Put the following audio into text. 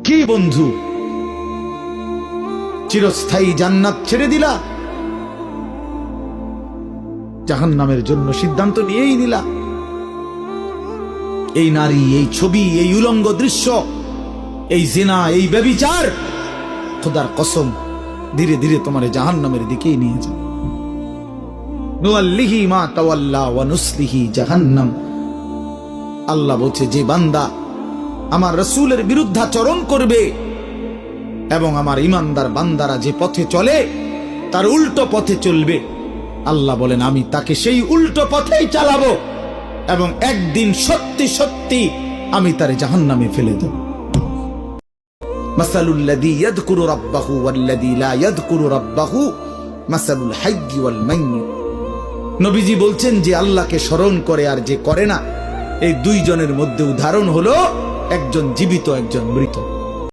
কি বন্ধু, চিরস্থায়ী জান্নাত ছেড়ে দিলা, জাহান্নামের জন্য সিদ্ধান্ত নিয়েই নিলা। এই নারী, এই ছবি, এই উলঙ্গ দৃশ্য, এই জিনা, এই ব্যভিচার, খোদার কসম ধীরে ধীরে তোমার জাহান্নামের দিকেই নিয়ে যাবে। নুআল্লিহি মা তাওয়াল্লা ওয়া নুসলিহি জাহান্নাম। আল্লাহ বলছে, যে বান্দা আমার রাসূলের বিরুদ্ধাচরণ করবে এবং আমার ঈমানদার বান্দারা যে পথে চলে তার উল্টো পথে চলবে, আল্লাহ বলেন আমি তাকে সেই উল্টো পথেই চালাবো এবং একদিন সত্যি সত্যি আমি তারে জাহান্নামে ফেলে দেব। মাসালুল লাযী ইয়াযকুরু রাব্বাহু ওয়াল্লাযী লা ইয়াযকুরু রাব্বাহু মাসালুল হাইয়্যি ওয়াল মাইয়্যিত। নবীজি বলছেন, যে আল্লাহকে স্মরণ করে আর যে করে না, এই দুইজনের মধ্যে উদাহরণ হলো একজন জীবিত, একজন মৃত।